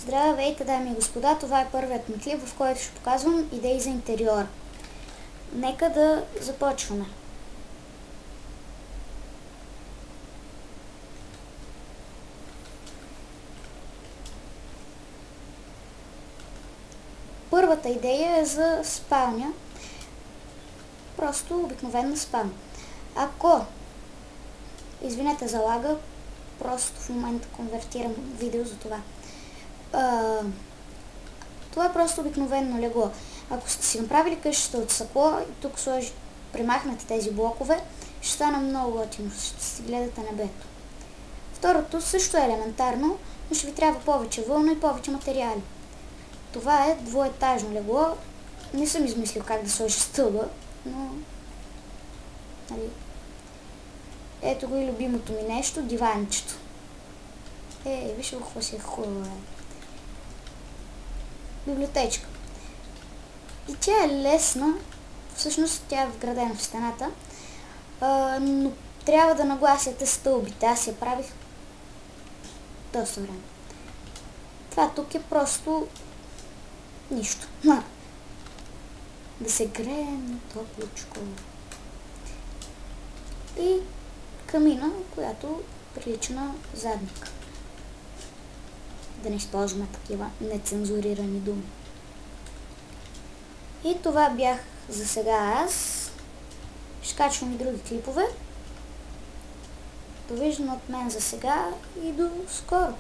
Здравейте, дами и господа, това е първият ми клип, в който ще показвам идеи за интериор. Нека да започваме. Първата идея е за спалня. Просто обикновена спалня. Ако, извинете за лага, просто в момента конвертирам видео за това. Това е просто обикновено легло. Ако сте си направили къщата от сакло и тук примахнете тези блокове, ще стане много готино, ще си гледате небето. Второто също е елементарно, но ще ви трябва повече вълна и повече материали. Това е двуетажно легло. Не съм измислил как да сложа стълба, но... Ето го и любимото ми нещо, диванчето. Виж какво си е хубаво. Библиотечка. И тя е лесна, всъщност тя е вградена в стената, но трябва да нагласяте стълбите. Аз я правих доста време. Това тук е просто нищо. Да се грее на топличко. И камина, която прилича на задник. Да не използваме такива нецензурирани думи. И това бях за сега аз. Ще качвам и други клипове. Довиждане от мен за сега и до скоро!